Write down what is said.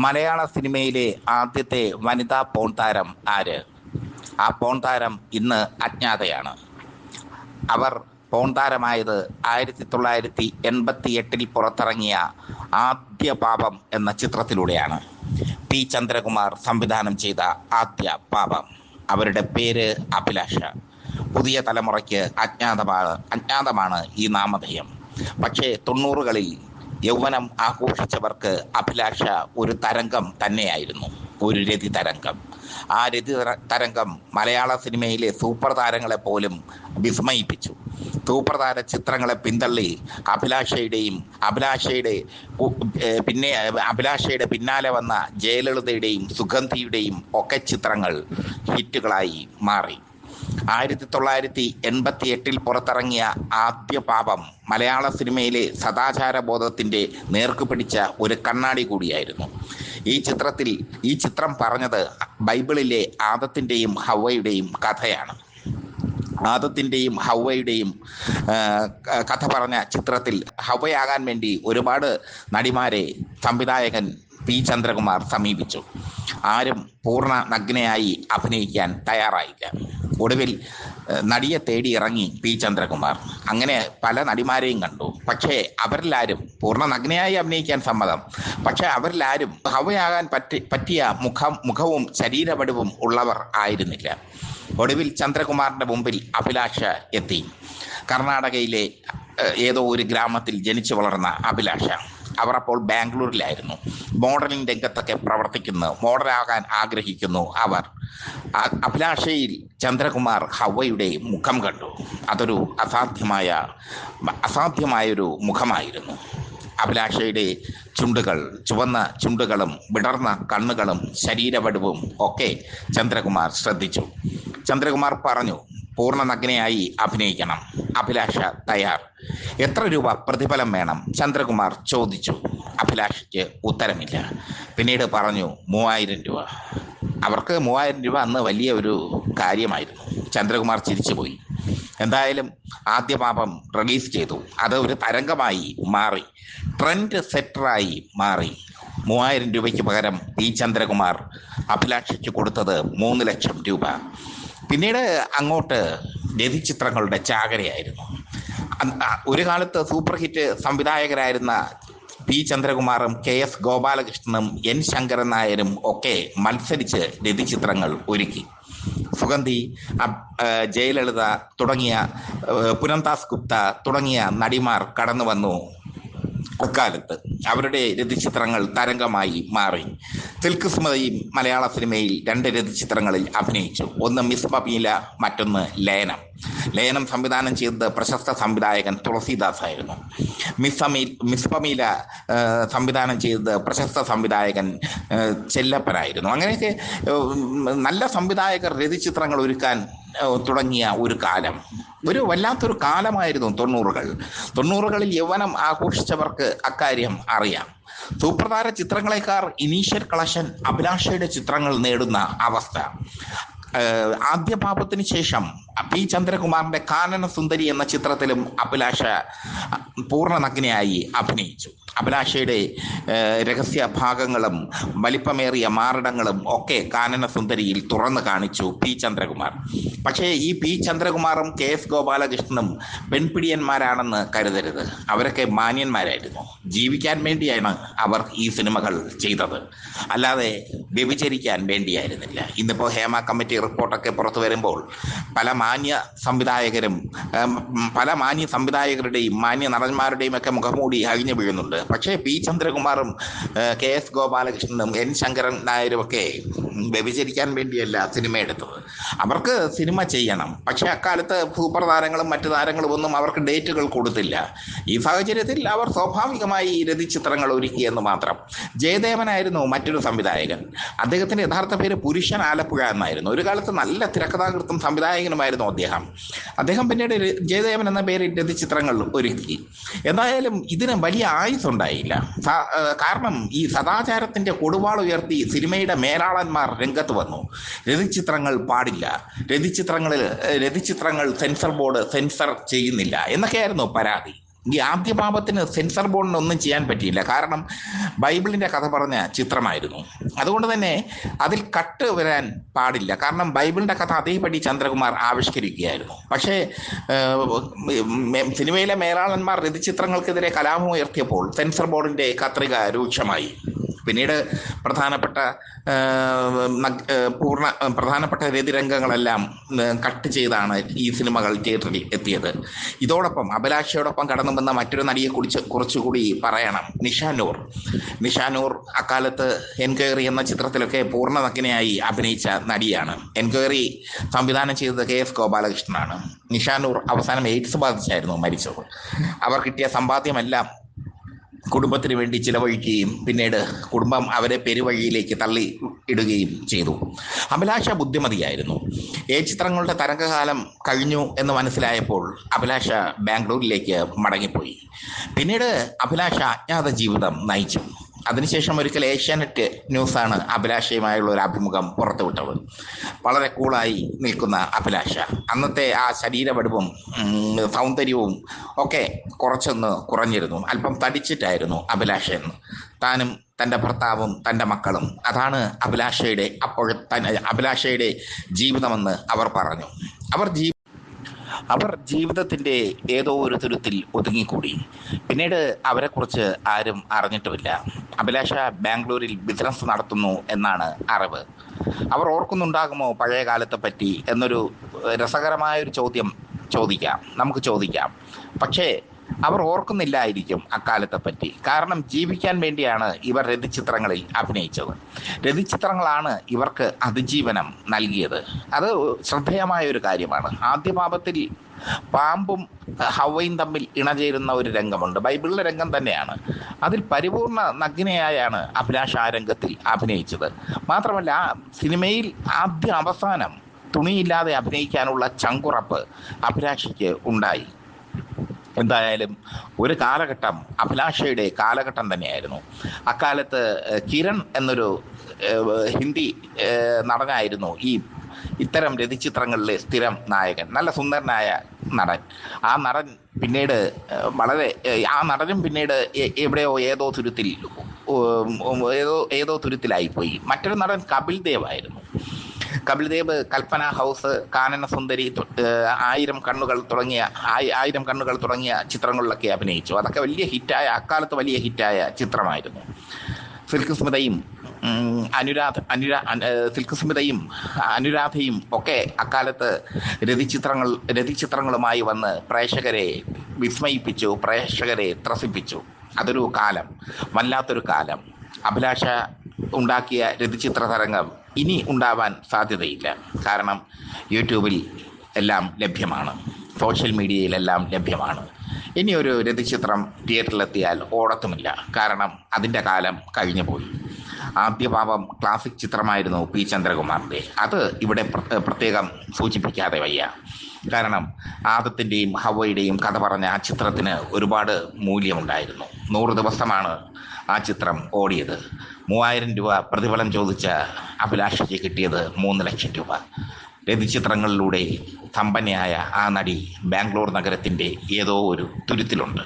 മലയാള സിനിമയിലെ ആദ്യത്തെ വനിതാ പോൺ താരം ആര്? ആ പോൺ താരം ഇന്ന് അജ്ഞാതയാണ്. അവർ പോൺ താരമായത് 1988 പുറത്തിറങ്ങിയ ആദ്യ പാപം എന്ന ചിത്രത്തിലൂടെയാണ്. പി ചന്ദ്രകുമാർ സംവിധാനം ചെയ്ത ആദ്യ പാപം. അവരുടെ പേര് അഭിലാഷ. പുതിയ തലമുറയ്ക്ക് അജ്ഞാതമാണ് ഈ നാമധേയം. പക്ഷേ 90കളിൽ യൗവനം ആഘോഷിച്ചവർക്ക് അഭിലാഷ ഒരു തരംഗം തന്നെയായിരുന്നു, ഒരു രതി തരംഗം. ആ രതി തരംഗം മലയാള സിനിമയിലെ സൂപ്പർ താരങ്ങളെ പോലും വിസ്മയിപ്പിച്ചു. സൂപ്പർ താര ചിത്രങ്ങളെ പിന്തള്ളി അഭിലാഷയുടെ പിന്നാലെ വന്ന ജയലളിതയുടെയും സുഗന്ധിയുടെയും ഒക്കെ ചിത്രങ്ങൾ ഹിറ്റുകളായി മാറി. 1988 പുറത്തിറങ്ങിയ ആദ്യ പാപം മലയാള സിനിമയിലെ സദാചാര ബോധത്തിന്റെ നേർക്കു പിടിച്ച ഒരു കണ്ണാടി കൂടിയായിരുന്നു. ഈ ചിത്രം പറഞ്ഞത് ബൈബിളിലെ ആദത്തിന്റെയും ഹവ്വയുടെയും കഥയാണ്. ആദത്തിന്റെയും ഹവ്വയുടെയും കഥ പറഞ്ഞ ചിത്രത്തിൽ ഹവ്വയാകാൻ വേണ്ടി ഒരുപാട് നടിമാരെ സംവിധായകൻ പി ചന്ദ്രകുമാർ സമീപിച്ചു. ആരും പൂർണ്ണ നഗ്നയായി അഭിനയിക്കാൻ തയ്യാറായില്ല. ഒടുവിൽ നടിയെ തേടി ഇറങ്ങി പി ചന്ദ്രകുമാർ. അങ്ങനെ പല നടിമാരെയും കണ്ടു. പക്ഷേ അവരിലാരും പൂർണ്ണ നഗ്നയായി അഭിനയിക്കാൻ സമ്മതം. പക്ഷെ അവരിലാരും ഹവയാകാൻ പറ്റിയ മുഖവും ശരീരവടിവും ഉള്ളവർ ആയിരുന്നില്ല. ഒടുവിൽ ചന്ദ്രകുമാറിന്റെ മുമ്പിൽ അഭിലാഷ എത്തി. കർണാടകയിലെ ഏതോ ഒരു ഗ്രാമത്തിൽ ജനിച്ചു വളർന്ന അഭിലാഷ. അവർ അപ്പോൾ ബാംഗ്ലൂരിലായിരുന്നു. മോഡലിംഗ് രംഗത്തൊക്കെ പ്രവർത്തിക്കുന്നു, മോഡലാകാൻ ആഗ്രഹിക്കുന്നു അവർ. അഭിലാഷയിൽ ചന്ദ്രകുമാർ ഹവ്വയുടെ മുഖം കണ്ടു. അതൊരു അസാധ്യമായൊരു മുഖമായിരുന്നു. അഭിലാഷയുടെ ചുണ്ടുകൾ, ചുവന്ന ചുണ്ടുകളും വിടർന്ന കണ്ണുകളും ശരീരവടിവും ഒക്കെ ചന്ദ്രകുമാർ ശ്രദ്ധിച്ചു. ചന്ദ്രകുമാർ പറഞ്ഞു, പൂർണ്ണ നഗ്നയായി അഭിനയിക്കണം. അഭിലാഷ തയ്യാർ. എത്ര രൂപ പ്രതിഫലം വേണം? ചന്ദ്രകുമാർ ചോദിച്ചു. അഭിലാഷയ്ക്ക് ഉത്തരമില്ല. പിന്നീട് പറഞ്ഞു, 3000 രൂപ. അവർക്ക് 3000 രൂപ അന്ന് വലിയ ഒരു കാര്യമായിരുന്നു. ചന്ദ്രകുമാർ ചിരിച്ചുപോയി. എന്തായാലും ആദ്യ പാപം റിലീസ് ചെയ്തു. അത് ഒരു തരംഗമായി മാറി, ട്രെൻഡ് സെറ്ററായി മാറി. 3000 രൂപയ്ക്ക് പകരം പി ചന്ദ്രകുമാർ അഭിലാഷയ്ക്ക് കൊടുത്തത് 3 ലക്ഷം രൂപ. പിന്നീട് അങ്ങോട്ട് രതിചിത്രങ്ങളുടെ ചാകരയായിരുന്നു. ഒരു കാലത്ത് സൂപ്പർ ഹിറ്റ് സംവിധായകരായിരുന്ന പി ചന്ദ്രകുമാറും കെ എസ് ഗോപാലകൃഷ്ണനും എൻ ശങ്കരൻ നായരും ഒക്കെ മത്സരിച്ച് രതിചിത്രങ്ങൾ ഒരുക്കി. സുഗന്ധി, ജയലളിത തുടങ്ങിയ, പുനംദാസ് ഗുപ്ത തുടങ്ങിയ നടിമാർ കടന്നു വന്നു. അക്കാലത്ത് അവരുടെ രതിചിത്രങ്ങൾ തരംഗമായി മാറി. സിൽക്ക് സ്മൃതിയും മലയാള സിനിമയിൽ 2 രതിചിത്രങ്ങളിൽ അഭിനയിച്ചു. ഒന്ന് മിസ് പമീല, മറ്റൊന്ന് ലയനം സംവിധാനം ചെയ്തത് പ്രശസ്ത സംവിധായകൻ തുളസീദാസ് ആയിരുന്നു. മിസ് പമീല സംവിധാനം ചെയ്തത് പ്രശസ്ത സംവിധായകൻ ചെല്ലപ്പനായിരുന്നു. അങ്ങനെയൊക്കെ നല്ല സംവിധായകർ രതിചിത്രങ്ങൾ ഒരുക്കാൻ തുടങ്ങിയ ഒരു കാലം, ഒരു വല്ലാത്തൊരു കാലമായിരുന്നു 90കളിൽ യൗവനം ആഘോഷിച്ചവർക്ക് അക്കാര്യം അറിയാം. സൂപ്രധാന ചിത്രങ്ങളെക്കാൾ ഇനീഷ്യൽ കളക്ഷൻ അഭിലാഷയുടെ ചിത്രങ്ങൾ നേടുന്ന അവസ്ഥ. ആദ്യ പാപത്തിന് ശേഷം പി ചന്ദ്രകുമാറിന്റെ കാനന സുന്ദരി എന്ന ചിത്രത്തിലും അഭിലാഷ പൂർണ്ണ നഗ്നയായി അഭിനയിച്ചു. അഭിലാഷയുടെ രഹസ്യ ഭാഗങ്ങളും വലിപ്പമേറിയ മാറിടങ്ങളും ഒക്കെ കാനന സുന്ദരിയിൽ തുറന്നു കാണിച്ചു പി ചന്ദ്രകുമാർ. പക്ഷേ ഈ പി ചന്ദ്രകുമാറും കെ എസ് ഗോപാലകൃഷ്ണനും പെൺപിടിയന്മാരാണെന്ന് കരുതരുത്. അവരൊക്കെ മാന്യന്മാരായിരുന്നു. ജീവിക്കാൻ വേണ്ടിയാണ് അവർ ഈ സിനിമകൾ ചെയ്തത്, അല്ലാതെ വ്യഭിചരിക്കാൻ വേണ്ടിയായിരുന്നില്ല. ഇന്നിപ്പോൾ ഹേമ കമ്മിറ്റി റിപ്പോർട്ടൊക്കെ പുറത്തു വരുമ്പോൾ പല മാന്യ സംവിധായകരുടെയും മാന്യ നടന്മാരുടെയും ഒക്കെ മുഖംമൂടി അഴിഞ്ഞു വീഴുന്നുണ്ട്. പക്ഷേ പി ചന്ദ്രകുമാറും കെ എസ് ഗോപാലകൃഷ്ണനും എൻ ശങ്കരൻ നായരും ഒക്കെ വ്യഭിചരിക്കാൻ വേണ്ടിയല്ല സിനിമ എടുത്തത്. അവർക്ക് സിനിമ ചെയ്യണം. പക്ഷേ അക്കാലത്ത് സൂപ്പർ താരങ്ങളും മറ്റു താരങ്ങളും ഒന്നും അവർക്ക് ഡേറ്റുകൾ കൊടുത്തില്ല. ഈ സാഹചര്യത്തിൽ അവർ സ്വാഭാവികമായി രതിചിത്രങ്ങൾ ഒരുക്കിയെന്ന് മാത്രം. ജയദേവനായിരുന്നു മറ്റൊരു സംവിധായകൻ. അദ്ദേഹത്തിന്റെ യഥാർത്ഥ പേര് പുരുഷൻ ആലപ്പുഴ എന്നായിരുന്നു. ഒരു കാലത്ത് നല്ല തിരക്കഥാകൃത്തും സംവിധായകനുമായിരുന്നു അദ്ദേഹം പിന്നീട് ജയദേവൻ എന്ന പേരിൽ രതിചിത്രങ്ങൾ ഒരുക്കി. എന്തായാലും ഇതിന് വലിയ ആയുസ്സുണ്ടായില്ല. കാരണം ഈ സദാചാരത്തിന്റെ കൊടുവാൾ ഉയർത്തി സിനിമയുടെ മേലാളന്മാർ രംഗത്ത് വന്നു. രതിചിത്രങ്ങൾ പാടില്ല, രതിചിത്രങ്ങൾ സെൻസർ ബോർഡ് സെൻസർ ചെയ്യുന്നില്ല എന്നൊക്കെയായിരുന്നു പരാതി. ഈ ആദ്യ പാപത്തിന് സെൻസർ ബോർഡിന് ഒന്നും ചെയ്യാൻ പറ്റിയില്ല. കാരണം ബൈബിളിൻ്റെ കഥ പറഞ്ഞ ചിത്രമായിരുന്നു. അതുകൊണ്ട് തന്നെ അതിൽ കട്ട് വരാൻ പാടില്ല. കാരണം ബൈബിളിൻ്റെ കഥ അതേപടി ചന്ദ്രകുമാർ ആവിഷ്കരിക്കുകയായിരുന്നു. പക്ഷേ സിനിമയിലെ മേലാളന്മാർ രതിചിത്രങ്ങൾക്കെതിരെ കലാപം ഉയർത്തിയപ്പോൾ സെൻസർ ബോർഡിൻ്റെ കത്രിക രൂക്ഷമായി. പിന്നീട് പ്രധാനപ്പെട്ട രതിരംഗങ്ങളെല്ലാം കട്ട് ചെയ്താണ് ഈ സിനിമകൾ തിയേറ്ററിൽ എത്തിയത്. ഇതോടൊപ്പം അഭിലാഷയോടൊപ്പം കടന്നു വന്ന മറ്റൊരു നടിയെ കുറച്ചുകൂടി പറയണം. നിഷാനൂർ അക്കാലത്ത് എൻക്വയറി എന്ന ചിത്രത്തിലൊക്കെ പൂർണ്ണ നഗ്നയായി അഭിനയിച്ച നടിയാണ്. എൻക്വയറി സംവിധാനം ചെയ്തത് KS ഗോപാലകൃഷ്ണനാണ്. നിഷാനൂർ അവസാനം എയ്ഡ്സ് ബാധിച്ചായിരുന്നു മരിച്ചത്. അവർ കിട്ടിയ സമ്പാദ്യമെല്ലാം കുടുംബത്തിന് വേണ്ടി ചിലവഴിക്കുകയും പിന്നീട് കുടുംബം അവരെ പെരുവഴിയിലേക്ക് തള്ളി ഇടുകയും ചെയ്തു. അഭിലാഷ ബുദ്ധിമതിയായിരുന്നു. ചിത്രങ്ങളുടെ തരംഗകാലം കഴിഞ്ഞു എന്ന് മനസ്സിലായപ്പോൾ അഭിലാഷ ബാംഗ്ലൂരിലേക്ക് മടങ്ങിപ്പോയി. പിന്നീട് അഭിലാഷ അജ്ഞാത ജീവിതം നയിച്ചു. അതിനുശേഷം ഒരിക്കൽ ഏഷ്യാനെറ്റ് ന്യൂസാണ് അഭിലാഷയുമായുള്ള ഒരു അഭിമുഖം പുറത്തുവിട്ടത്. വളരെ കൂളായി നിൽക്കുന്ന അഭിലാഷ അന്നത്തെ ആ ശരീരവടുവും സൗന്ദര്യവും ഒക്കെ കുറച്ചൊന്ന് കുറഞ്ഞിരുന്നു. അല്പം തടിച്ചിട്ടായിരുന്നു അഭിലാഷ എന്ന്. താനും തൻ്റെ ഭർത്താവും തൻ്റെ മക്കളും, അതാണ് അഭിലാഷയുടെ ജീവിതമെന്ന് അവർ പറഞ്ഞു. അവർ ജീവിതത്തിൻ്റെ ഏതോ ഒരു തുരുത്തിൽ ഒതുങ്ങിക്കൂടി. പിന്നീട് അവരെക്കുറിച്ച് ആരും അറിഞ്ഞിട്ടുമില്ല. അഭിലാഷ ബാംഗ്ലൂരിൽ ബിസിനസ് നടത്തുന്നു എന്നാണ് അറിവ്. അവർ ഓർക്കുന്നുണ്ടാകുമോ പഴയ കാലത്തെ പറ്റി എന്നൊരു രസകരമായൊരു നമുക്ക് ചോദിക്കാം. പക്ഷേ അവർ ഓർക്കുന്നില്ലായിരിക്കും അക്കാലത്തെ പറ്റി. കാരണം ജീവിക്കാൻ വേണ്ടിയാണ് ഇവർ രതിചിത്രങ്ങളിൽ അഭിനയിച്ചത്. രതിചിത്രങ്ങളാണ് ഇവർക്ക് അതിജീവനം നൽകിയത്. അത് ശ്രദ്ധേയമായ ഒരു കാര്യമാണ്. ആദ്യ പാപത്തിൽ പാമ്പും ഹവ്വയും തമ്മിൽ ഇണചേരുന്ന ഒരു രംഗമുണ്ട്. ബൈബിളിലെ രംഗം തന്നെയാണ്. അതിൽ പരിപൂർണ നഗ്നയായാണ് അഭിലാഷ ആ രംഗത്തിൽ അഭിനയിച്ചത്. മാത്രമല്ല, ആ സിനിമയിൽ ആദ്യ അവസാനം തുണിയില്ലാതെ അഭിനയിക്കാനുള്ള ചങ്കുറപ്പ് അഭിലാഷയ്ക്ക് ഉണ്ടായി. എന്തായാലും ഒരു കാലഘട്ടം അഭിലാഷയുടെ കാലഘട്ടം തന്നെയായിരുന്നു. അക്കാലത്ത് കിരൺ എന്നൊരു ഹിന്ദി നടനായിരുന്നു ഇത്തരം രതിചിത്രങ്ങളിലെ സ്ഥിരം നായകൻ. നല്ല സുന്ദരനായ നടൻ. ആ നടനും പിന്നീട് എവിടെയോ ഏതോ തുരുത്തിലായിപ്പോയി. മറ്റൊരു നടൻ കപിൽ ദേവ് ആയിരുന്നു. കപിൽ ദേവ് കൽപ്പന ഹൗസ്, കാനന സുന്ദരി, 1000 കണ്ണുകൾ തുടങ്ങിയ ചിത്രങ്ങളിലൊക്കെ അഭിനയിച്ചു. അതൊക്കെ അക്കാലത്ത് വലിയ ഹിറ്റായ ചിത്രമായിരുന്നു. സിൽക്ക് സ്മിതയും അനുരാധയും ഒക്കെ അക്കാലത്ത് രതിചിത്രങ്ങളുമായി വന്ന് പ്രേക്ഷകരെ വിസ്മയിപ്പിച്ചു, പ്രേക്ഷകരെ ത്രസിപ്പിച്ചു. അതൊരു കാലം, വല്ലാത്തൊരു കാലം. അഭിലാഷ ഉണ്ടാക്കിയ രതിചിത്ര തരംഗം ഇനി ഉണ്ടാവാൻ സാധ്യതയില്ല. കാരണം യൂട്യൂബിൽ എല്ലാം ലഭ്യമാണ്, സോഷ്യൽ മീഡിയയിലെല്ലാം ലഭ്യമാണ്. ഇനിയൊരു രതിചിത്രം തിയേറ്ററിലെത്തിയാൽ ഓടത്തുമില്ല. കാരണം അതിൻ്റെ കാലം കഴിഞ്ഞു പോയി. ആദ്യ പാപം ക്ലാസിക് ചിത്രമായിരുന്നു P. ചന്ദ്രകുമാറിൻ്റെ. അത് ഇവിടെ പ്രത്യേകം സൂചിപ്പിക്കാതെ വയ്യ. കാരണം ആദത്തിൻ്റെയും ഹവ്വയുടെയും കഥ പറഞ്ഞ ആ ചിത്രത്തിന് ഒരുപാട് മൂല്യമുണ്ടായിരുന്നു. 100 ദിവസമാണ് ആ ചിത്രം ഓടിയത്. 3000 രൂപ പ്രതിഫലം ചോദിച്ച അഭിലാഷയ്ക്ക് കിട്ടിയത് 3 ലക്ഷം രൂപ. രതിചിത്രങ്ങളിലൂടെ സമ്പന്നയായ ആ നടി ബാംഗ്ലൂർ നഗരത്തിൻ്റെ ഏതോ ഒരു തുരുത്തിലുണ്ട്.